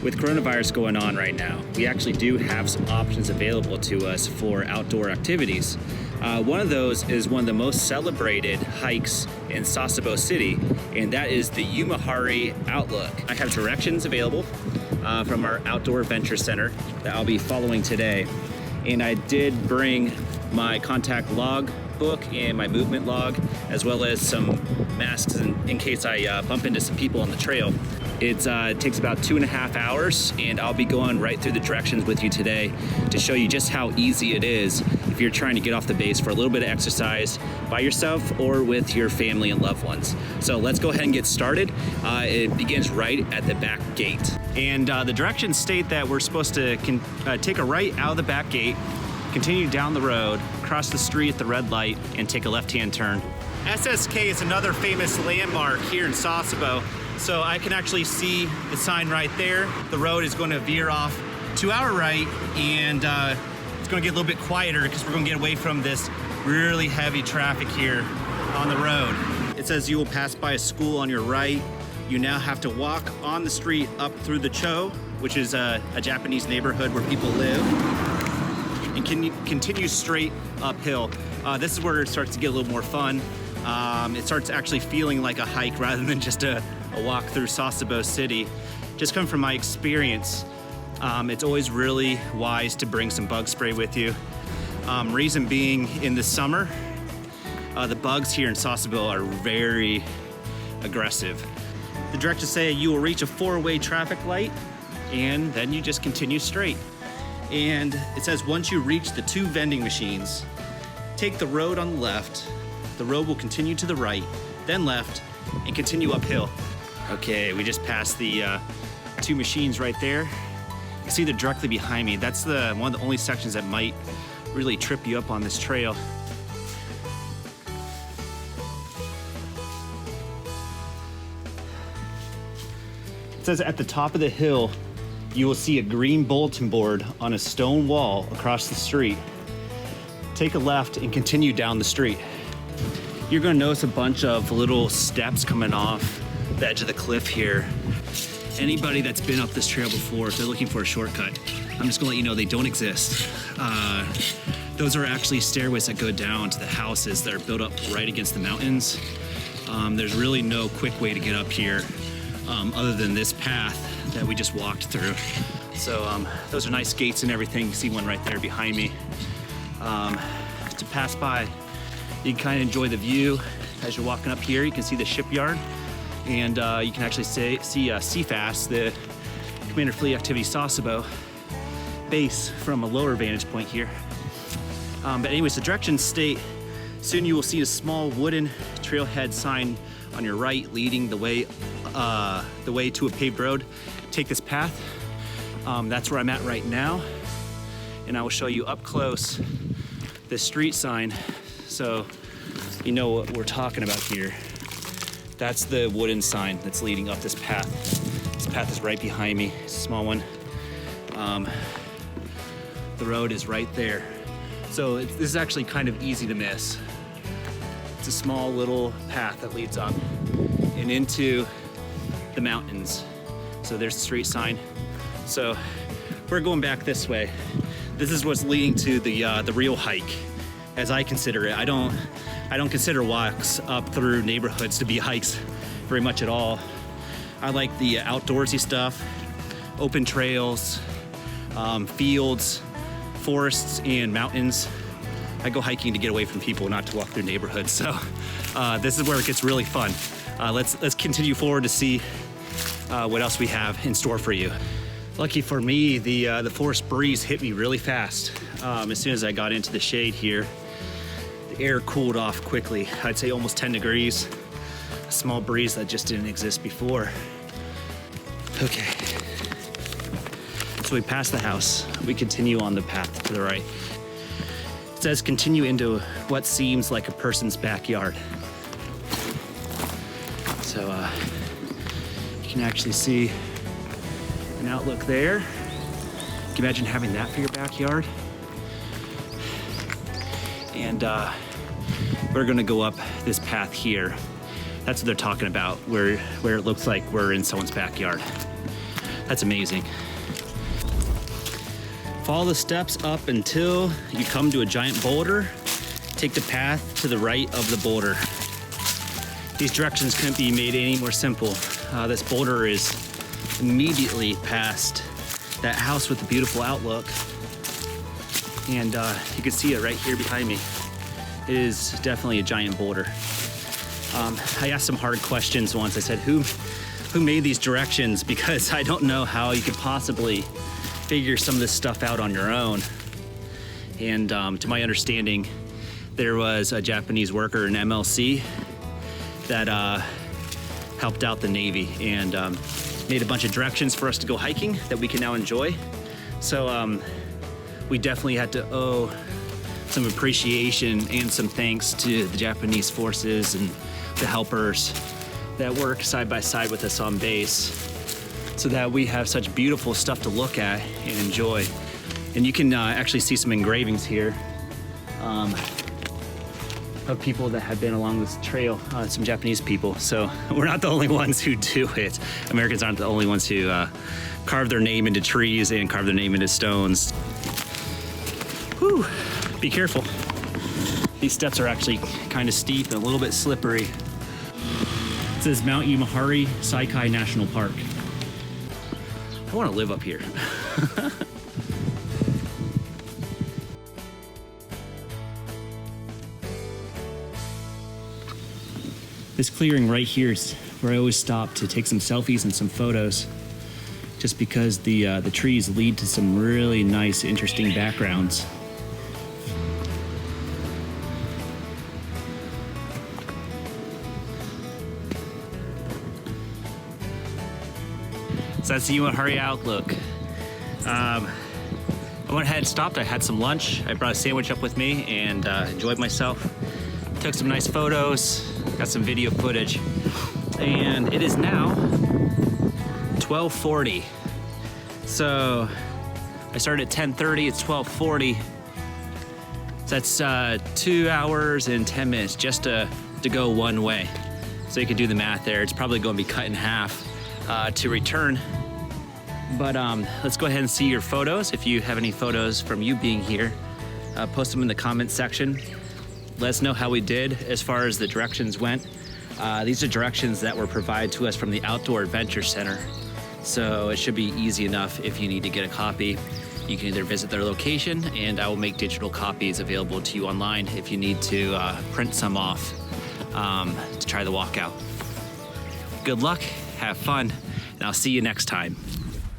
With coronavirus going on right now, we actually do have some options available to us for outdoor activities. One of those is one of the most celebrated hikes in Sasebo City, and that is the Yumihari Outlook. I have directions available from our Outdoor Adventure Center that I'll be following today. And I did bring my contact log book and my movement log, as well as some masks in case I bump into some people on the trail. It takes about 2.5 hours, and I'll be going right through the directions with you today to show you just how easy it is if you're trying to get off the base for a little bit of exercise by yourself or with your family and loved ones. So let's go ahead and get started. It begins right at the back gate. And the directions state that we're supposed to take a right out of the back gate, continue down the road, cross the street at the red light, and take a left-hand turn. SSK is another famous landmark here in Sasebo. So I can actually see the sign right there. The road is going to veer off to our right, and it's going to get a little bit quieter because we're going to get away from this really heavy traffic here on the road. It says you will pass by a school on your right. You now have to walk on the street up through the Cho, which is a Japanese neighborhood where people live, and can continue straight uphill. This is where it starts to get a little more fun. It starts actually feeling like a hike rather than just a walk through Sasebo City. Just coming from my experience, it's always really wise to bring some bug spray with you. Reason being, in the summer, the bugs here in Sasebo are very aggressive. The directions say you will reach a 4-way traffic light, and then you just continue straight. And it says once you reach the 2 vending machines, take the road on the left. The road will continue to the right, then left, and continue uphill. Okay, we just passed the 2 machines right there. You see they're directly behind me. That's one of the only sections that might really trip you up on this trail. It says at the top of the hill, you will see a green bulletin board on a stone wall across the street. Take a left and continue down the street. You're gonna notice a bunch of little steps coming off the edge of the cliff here. Anybody that's been up this trail before, if they're looking for a shortcut, I'm just gonna let you know they don't exist. Those are actually stairways that go down to the houses that are built up right against the mountains. There's really no quick way to get up here other than this path that we just walked through. So those are nice gates and everything. You see one right there behind me. To pass by, you can kind of enjoy the view as you're walking up here. You can see the shipyard, and you can actually see CFAS, the Commander Fleet Activity Sasebo base, from a lower vantage point here. But anyways, the directions state, soon you will see a small wooden trailhead sign on your right leading the way to a paved road. Take this path. That's where I'm at right now, and I will show you up close the street sign, so you know what we're talking about here. That's the wooden sign that's leading up this path. This path is right behind me. It's a small one. The road is right there. So this is actually kind of easy to miss. It's a small little path that leads up and into the mountains. So there's the street sign. So we're going back this way. This is what's leading to the real hike, as I consider it. I don't consider walks up through neighborhoods to be hikes very much at all. I like the outdoorsy stuff, open trails, fields, forests, and mountains. I go hiking to get away from people, not to walk through neighborhoods. So this is where it gets really fun. Let's continue forward to see what else we have in store for you. Lucky for me, the forest breeze hit me really fast. As soon as I got into the shade here, the air cooled off quickly. I'd say almost 10 degrees. A small breeze that just didn't exist before. Okay. So we passed the house. We continue on the path to the right. It says continue into what seems like a person's backyard. So you can actually see an outlook there. Can you imagine having that for your backyard? And we're gonna go up this path here. That's what they're talking about, where it looks like we're in someone's backyard. That's amazing. Follow the steps up until you come to a giant boulder. Take the path to the right of the boulder. These directions couldn't be made any more simple. This boulder is immediately past that house with the beautiful outlook. And you can see it right here behind me. It is definitely a giant boulder. I asked some hard questions once. I said, who made these directions? Because I don't know how you could possibly figure some of this stuff out on your own. And to my understanding, there was a Japanese worker in MLC that helped out the Navy and made a bunch of directions for us to go hiking that we can now enjoy. So we definitely had to owe some appreciation and some thanks to the Japanese forces and the helpers that work side by side with us on base, so that we have such beautiful stuff to look at and enjoy. And you can actually see some engravings here of people that have been along this trail, some Japanese people. So we're not the only ones who do it. Americans aren't the only ones who carve their name into trees and carve their name into stones. Whew, be careful. These steps are actually kind of steep and a little bit slippery. It says Mount Yumihari National Park. I want to live up here. This clearing right here is where I always stop to take some selfies and some photos, just because the trees lead to some really nice, interesting backgrounds. So that's the Yumihari Outlook. I went ahead and stopped. I had some lunch. I brought a sandwich up with me and enjoyed myself. Took some nice photos, got some video footage. And it is now 12:40. So I started at 10:30, it's 12:40. So that's 2 hours and 10 minutes just to go one way. So you can do the math there. It's probably going to be cut in half to return. But let's go ahead and see your photos. If you have any photos from you being here, post them in the comments section. Let us know how we did as far as the directions went. These are directions that were provided to us from the Outdoor Adventure Center. So it should be easy enough. If you need to get a copy, you can either visit their location, and I will make digital copies available to you online if you need to print some off to try the walkout. Good luck, have fun, and I'll see you next time.